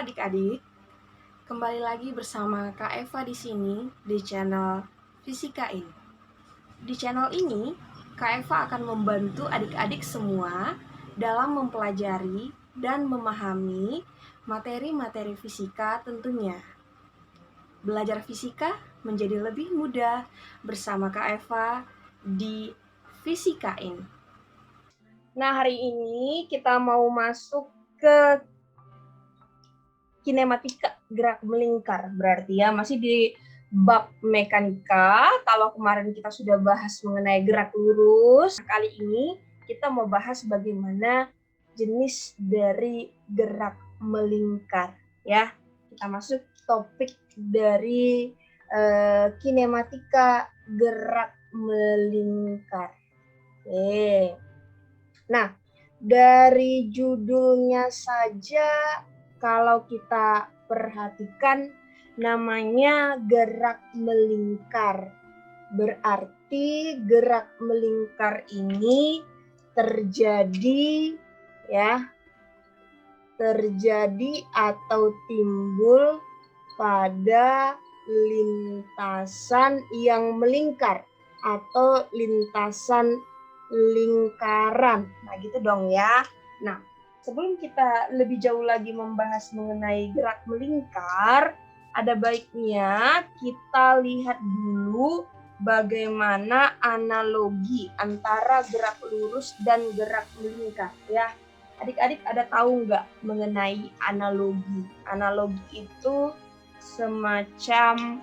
adik-adik, kembali lagi bersama Kak Eva di sini di channel Fisika ini. Di channel ini, Kak Eva akan membantu adik-adik semua dalam mempelajari dan memahami materi-materi fisika tentunya. Belajar fisika menjadi lebih mudah bersama Kak Eva di Fisika ini. Nah, hari ini kita mau masuk ke kinematika, gerak melingkar, berarti ya masih di bab mekanika. Kalau kemarin kita sudah bahas mengenai gerak lurus, kali ini kita mau bahas bagaimana jenis dari gerak melingkar ya. Kita masuk topik dari kinematika gerak melingkar. Oke. Nah, dari judulnya saja kalau kita perhatikan namanya gerak melingkar. Berarti gerak melingkar ini terjadi atau timbul pada lintasan yang melingkar atau lintasan lingkaran. Nah, gitu dong ya. Nah, sebelum kita lebih jauh lagi membahas mengenai gerak melingkar, ada baiknya kita lihat dulu bagaimana analogi antara gerak lurus dan gerak melingkar ya. Adik-adik ada tahu nggak mengenai analogi? Analogi itu semacam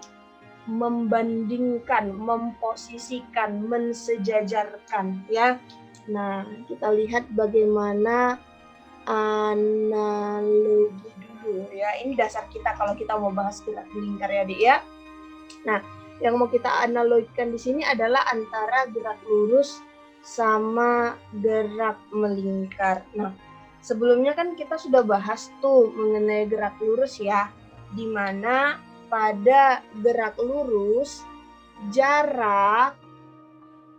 membandingkan, memposisikan, mensejajarkan ya. Nah, kita lihat bagaimana analogi dulu ya. Ini dasar kita kalau kita mau bahas gerak melingkar ya, Dik ya. Nah, yang mau kita analogikan di sini adalah antara gerak lurus sama gerak melingkar. Nah, sebelumnya kan kita sudah bahas tuh mengenai gerak lurus ya, di mana pada gerak lurus jarak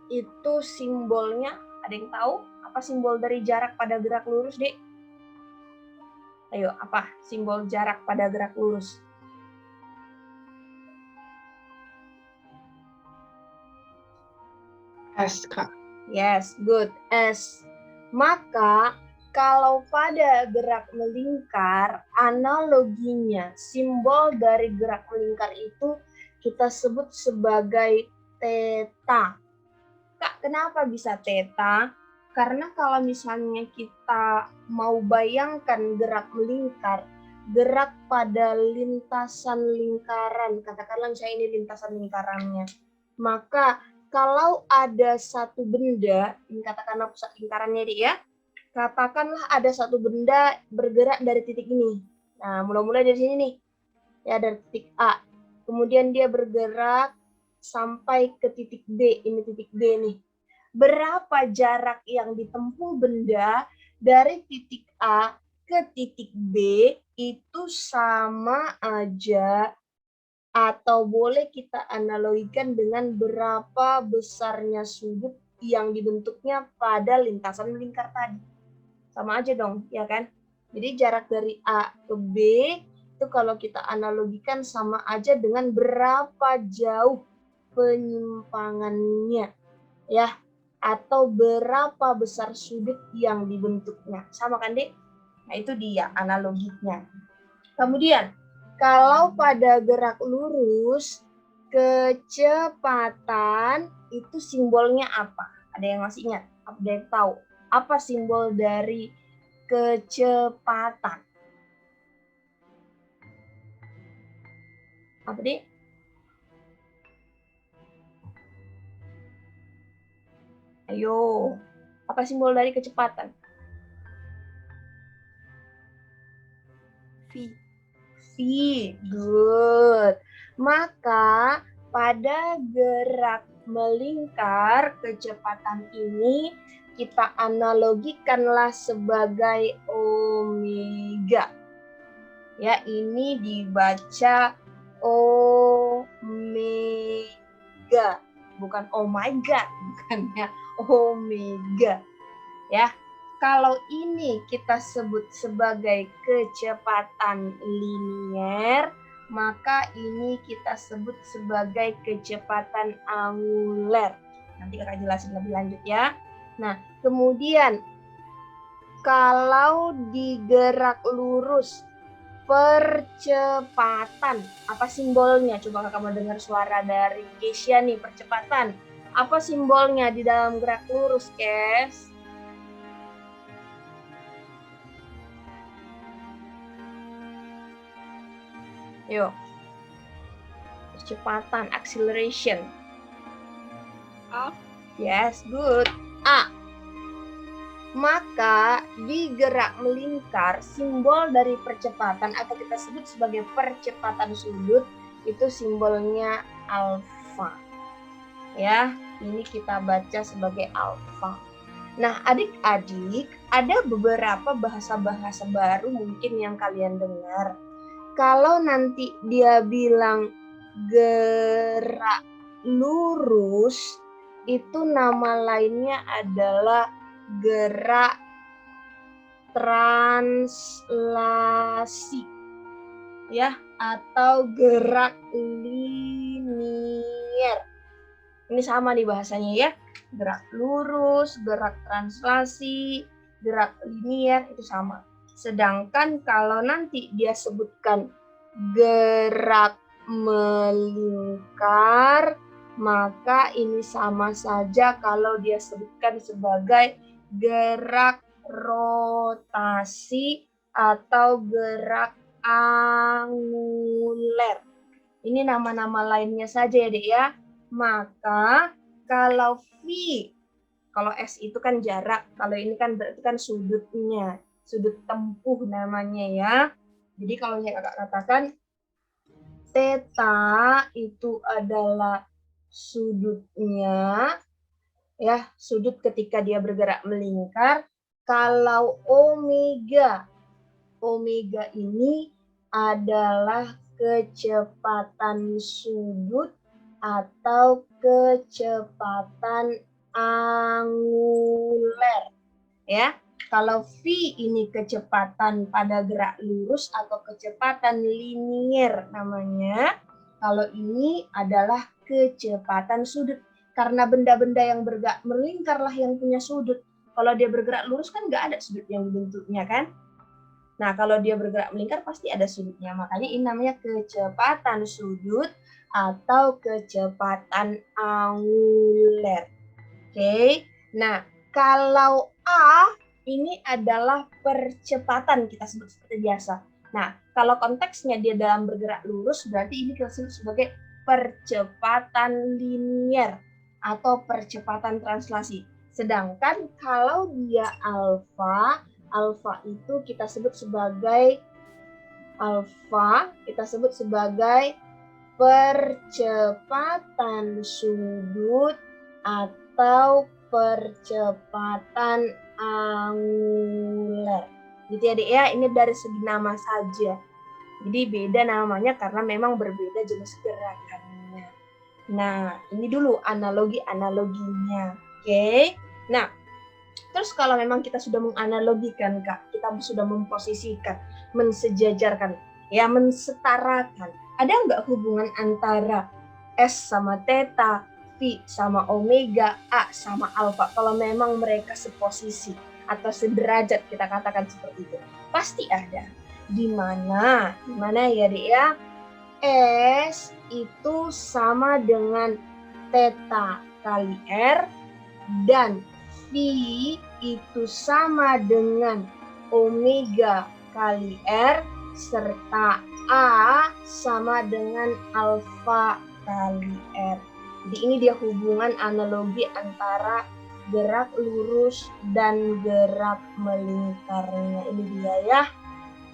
itu simbolnya, ada yang tahu apa simbol dari jarak pada gerak lurus, Dek? Ayo, apa simbol jarak pada gerak lurus? S, Kak. Yes, good. S. Maka kalau pada gerak melingkar, analoginya simbol dari gerak melingkar itu kita sebut sebagai theta. Kak, kenapa bisa theta? Karena kalau misalnya kita mau bayangkan gerak melingkar, gerak pada lintasan lingkaran, katakanlah misalnya ini lintasan lingkarannya, maka kalau ada satu benda, ini katakanlah pusat lingkarannya ya, katakanlah ada satu benda bergerak dari titik ini. Nah, mulai dari sini nih, ya dari titik A. Kemudian dia bergerak sampai ke titik B, ini titik B nih. Berapa jarak yang ditempuh benda dari titik A ke titik B itu sama aja atau boleh kita analogikan dengan berapa besarnya sudut yang dibentuknya pada lintasan melingkar tadi. Sama aja dong, ya kan? Jadi jarak dari A ke B itu kalau kita analogikan sama aja dengan berapa jauh penyimpangannya, ya, atau berapa besar sudut yang dibentuknya. Sama kan, Dek? Nah, itu dia analoginya. Kemudian, kalau pada gerak lurus, kecepatan itu simbolnya apa? Ada yang masih ingat? Ada yang tahu? Apa simbol dari kecepatan? Apa, Dek? Ayo, apa simbol dari kecepatan? V. V, good. Maka pada gerak melingkar kecepatan ini kita analogikanlah sebagai omega. Ya, ini dibaca omega, bukan oh my god, bukan ya, omega. Ya. kalau ini kita sebut sebagai kecepatan linier, maka ini kita sebut sebagai kecepatan anguler. Nanti kakak jelasin lebih lanjut ya. Nah, kemudian kalau digerak lurus percepatan, apa simbolnya? Coba kakak mau dengar suara dari Kesia nih, percepatan. Apa simbolnya di dalam gerak lurus, Kes? Yuk. Percepatan, acceleration. A. Yes, good. A. Maka di gerak melingkar, simbol dari percepatan atau kita sebut sebagai percepatan sudut itu simbolnya alfa. Ya, ini kita baca sebagai alfa. Nah, adik-adik, ada beberapa bahasa-bahasa baru mungkin yang kalian dengar. Kalau nanti dia bilang gerak lurus, itu nama lainnya adalah gerak translasi, ya, atau gerak linier. Ini sama nih bahasanya ya, gerak lurus, gerak translasi, gerak linier itu sama. Sedangkan kalau nanti dia sebutkan gerak melingkar, maka ini sama saja kalau dia sebutkan sebagai gerak rotasi atau gerak anguler. Ini nama-nama lainnya saja ya, Dek ya. Maka kalau V, kalau S itu kan jarak, kalau ini kan berarti kan sudutnya, sudut tempuh namanya ya. Jadi kalau yang kakak katakan theta itu adalah sudutnya, ya, sudut ketika dia bergerak melingkar. Kalau omega ini adalah kecepatan sudut atau kecepatan anguler, ya. Kalau V ini kecepatan pada gerak lurus atau kecepatan linier namanya. Kalau ini adalah kecepatan sudut. Karena benda-benda yang bergerak melingkarlah yang punya sudut. Kalau dia bergerak lurus kan nggak ada sudut yang bentuknya kan. Nah, kalau dia bergerak melingkar pasti ada sudutnya. Makanya ini namanya kecepatan sudut atau kecepatan anguler. Oke. Nah, kalau A ini adalah percepatan, kita sebut seperti biasa. Nah, kalau konteksnya dia dalam bergerak lurus, berarti ini kita sebut sebagai percepatan linier atau percepatan translasi. Sedangkan kalau dia alfa itu kita sebut sebagai percepatan sudut atau percepatan anguler. Gitu ya, Dek ya. Ini dari segi nama saja. Jadi beda namanya karena memang berbeda jenis gerakannya. Nah, ini dulu analoginya. Oke. Nah, terus kalau memang kita sudah menganalogikan, Kak, kita sudah memposisikan, mensejajarkan, ya, mensetarakan. Ada nggak hubungan antara S sama theta, V sama omega, A sama alfa? Kalau memang mereka seposisi atau sederajat, kita katakan seperti itu. Pasti ada. Di mana ya, Dek ya? S itu sama dengan theta kali R dan V itu sama dengan omega kali R serta A sama dengan alfa kali R. Jadi ini dia hubungan analogi antara gerak lurus dan gerak melingkarnya. Ini dia ya.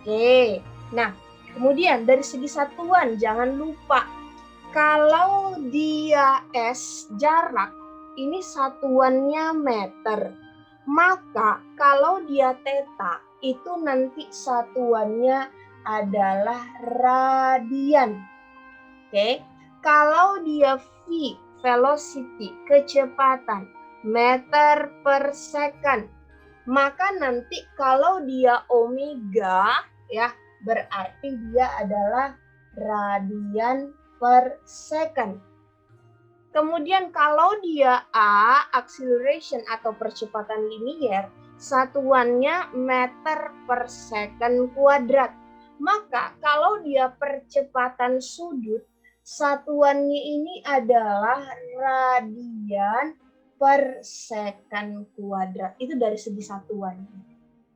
Oke. Nah, kemudian dari segi satuan jangan lupa kalau dia S jarak ini satuannya meter. Maka kalau dia theta itu nanti satuannya adalah radian. Oke. Kalau dia V, velocity, kecepatan, meter per second. Maka nanti kalau dia omega, ya, berarti dia adalah radian per second. Kemudian kalau dia A, acceleration atau percepatan linier, satuannya meter per second kuadrat. Maka kalau dia percepatan sudut, satuannya ini adalah radian per second kuadrat. Itu dari segi satuannya.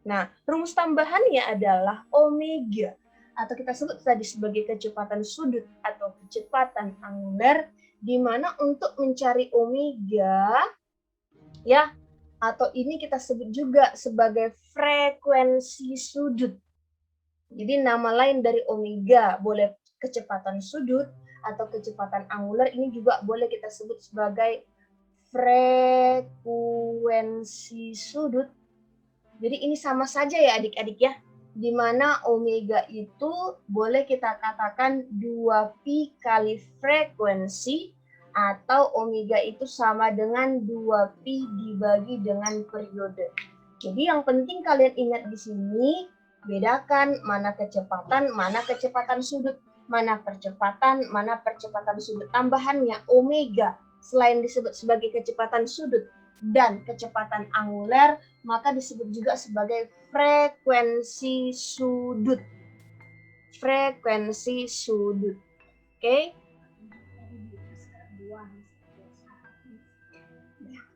Nah, rumus tambahannya adalah omega, atau kita sebut tadi sebagai kecepatan sudut atau kecepatan angular, di mana untuk mencari omega, ya, atau ini kita sebut juga sebagai frekuensi sudut. Jadi nama lain dari omega boleh kecepatan sudut atau kecepatan angular, ini juga boleh kita sebut sebagai frekuensi sudut. Jadi ini sama saja ya adik-adik ya, di mana omega itu boleh kita katakan 2pi kali frekuensi, atau omega itu sama dengan 2pi dibagi dengan periode. Jadi yang penting kalian ingat di sini, bedakan mana kecepatan sudut, mana percepatan sudut. Tambahannya omega selain disebut sebagai kecepatan sudut dan kecepatan angular, maka disebut juga sebagai frekuensi sudut. Frekuensi sudut. Oke?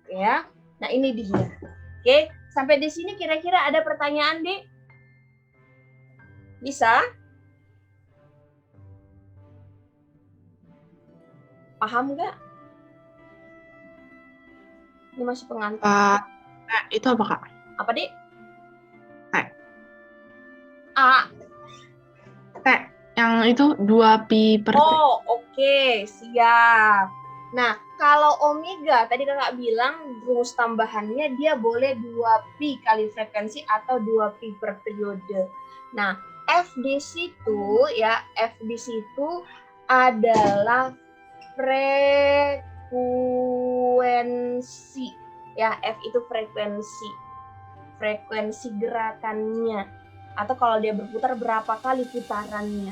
Ya. Nah, ini dia. Oke, sampai di sini kira-kira ada pertanyaan, Dek? Bisa? Paham nggak? Ini masih pengantar. Itu apa, Kak? Apa, Dek? T. A. T. Yang itu 2pi per T. Oh, oke, siap. Nah, kalau omega, tadi kakak bilang rumus tambahannya dia boleh 2pi kali frekuensi atau 2pi per periode. Nah, F di situ ya, F di situ adalah frekuensi. Ya, F itu frekuensi. Frekuensi gerakannya. Atau kalau dia berputar berapa kali putarannya.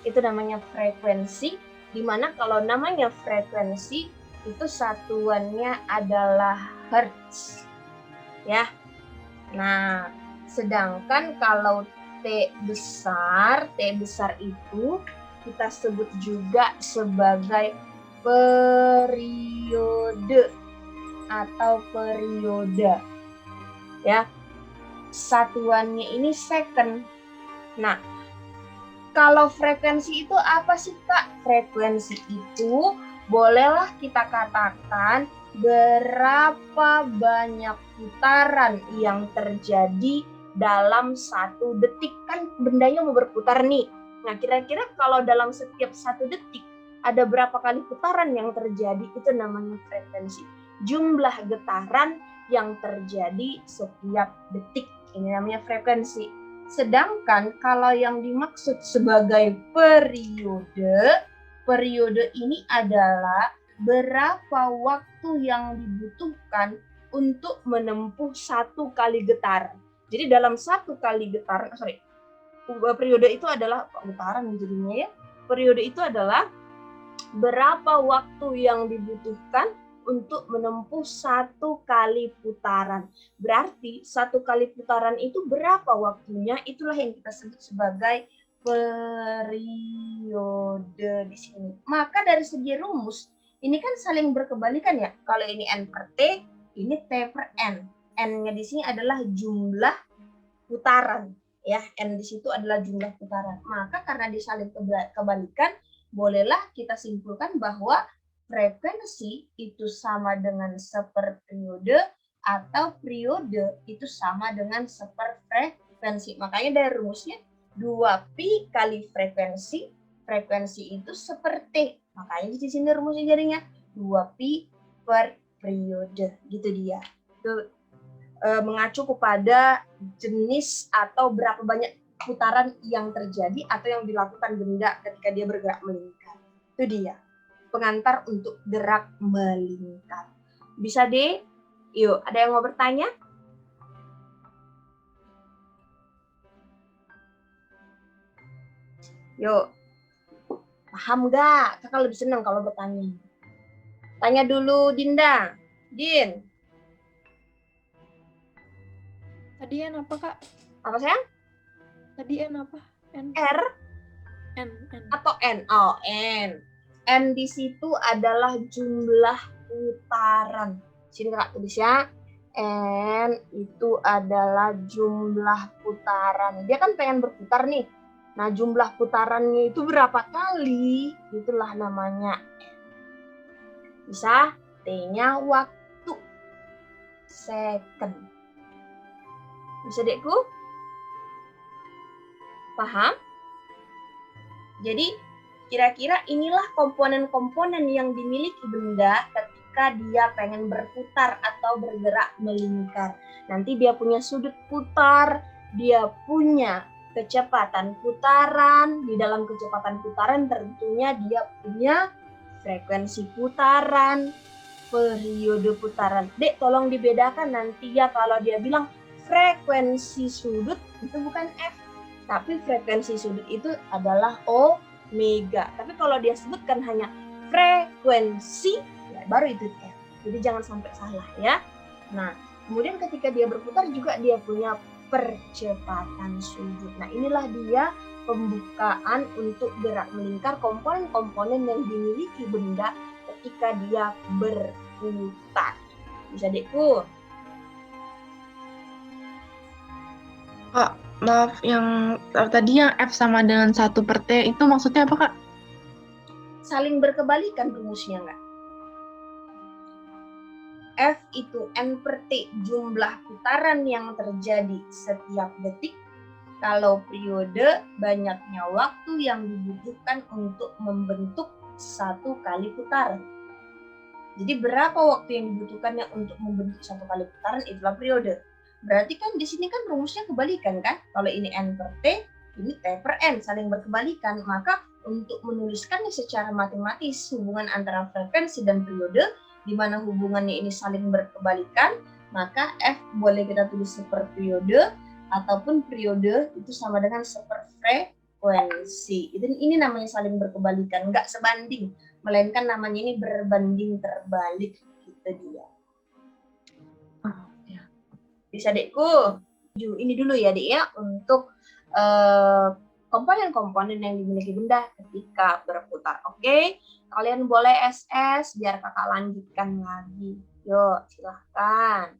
Itu namanya frekuensi, di mana kalau namanya frekuensi itu satuannya adalah hertz. Ya. Nah, sedangkan kalau T besar itu kita sebut juga sebagai periode atau perioda. Ya. Satuannya ini second. Nah, kalau frekuensi itu apa sih, Kak? Frekuensi itu bolehlah kita katakan berapa banyak putaran yang terjadi dalam 1 detik. Kan bendanya mau berputar nih. Nah, kira-kira kalau dalam setiap 1 detik ada berapa kali putaran yang terjadi, itu namanya frekuensi. Jumlah getaran yang terjadi setiap detik. Ini namanya frekuensi. Sedangkan kalau yang dimaksud sebagai periode ini adalah berapa waktu yang dibutuhkan untuk menempuh 1 kali getaran. Jadi dalam 1 kali getaran, periode itu adalah getaran jadinya ya. Periode itu adalah berapa waktu yang dibutuhkan untuk menempuh 1 kali putaran. Berarti 1 kali putaran itu berapa waktunya? Itulah yang kita sebut sebagai periode di sini. Maka dari segi rumus, ini kan saling berkebalikan ya. Kalau ini N per T, ini T per N. N-nya di sini adalah jumlah putaran. Ya, N di situ adalah jumlah putaran. Maka karena disaling kebalikan, bolehlah kita simpulkan bahwa frekuensi itu sama dengan seperperiode atau periode itu sama dengan seperfrekuensi. Makanya dari rumusnya 2pi kali frekuensi, frekuensi itu seperti. Makanya di sini rumusnya jadinya 2pi per periode. Gitu dia. Itu mengacu kepada jenis atau berapa banyak putaran yang terjadi atau yang dilakukan benda ketika dia bergerak melingkar. Itu dia. Pengantar untuk gerak melingkar. Bisa deh? Yuk, ada yang mau bertanya? Yuk, paham nggak? Kakak lebih senang kalau bertanya. Tanya dulu Dinda. Din, Tadi N apa, Kak? apa sayang? Tadi N apa? N. R N. atau N? Oh, N. N di situ adalah jumlah putaran. Sini kakak tulis ya. N itu adalah jumlah putaran. Dia kan pengen berputar nih. Nah, jumlah putarannya itu berapa kali? Itulah namanya N. Bisa T-nya waktu. Second. Bisa dekku? Paham? Jadi, kira-kira inilah komponen-komponen yang dimiliki benda ketika dia pengen berputar atau bergerak melingkar. Nanti dia punya sudut putar, dia punya kecepatan putaran. Di dalam kecepatan putaran tentunya dia punya frekuensi putaran, periode putaran. Dek, tolong dibedakan nanti ya kalau dia bilang frekuensi sudut itu bukan F, tapi frekuensi sudut itu adalah omega. Tapi kalau dia sebutkan hanya frekuensi, ya baru itu F. Jadi jangan sampai salah ya. Nah, kemudian ketika dia berputar juga dia punya percepatan sudut. Nah, inilah dia pembukaan untuk gerak melingkar komponen-komponen yang dimiliki benda ketika dia berputar. Bisa dekku? Kak, maaf, yang tadi yang F sama dengan 1/T itu maksudnya apa, Kak? Saling berkebalikan rumusnya nggak? F itu N per T, jumlah putaran yang terjadi setiap detik. Kalau periode, banyaknya waktu yang dibutuhkan untuk membentuk satu kali putaran. Jadi berapa waktu yang dibutuhkannya untuk membentuk satu kali putaran, itulah periode. Berarti kan di sini kan rumusnya kebalikan kan? Kalau ini N per T, ini T per N, saling berkebalikan. Maka untuk menuliskannya secara matematis hubungan antara frekuensi dan periode, di mana hubungannya ini saling berkebalikan, maka F boleh kita tulis seperperiode ataupun periode itu sama dengan seperfrekuensi. Ini namanya saling berkebalikan, nggak sebanding, melainkan namanya ini berbanding terbalik. Gitu dia. Bisa dekku? Ini dulu ya dek ya untuk komponen-komponen yang dimiliki benda ketika berputar. Oke, kalian boleh SS biar kakak lanjutkan lagi. Yuk, silahkan.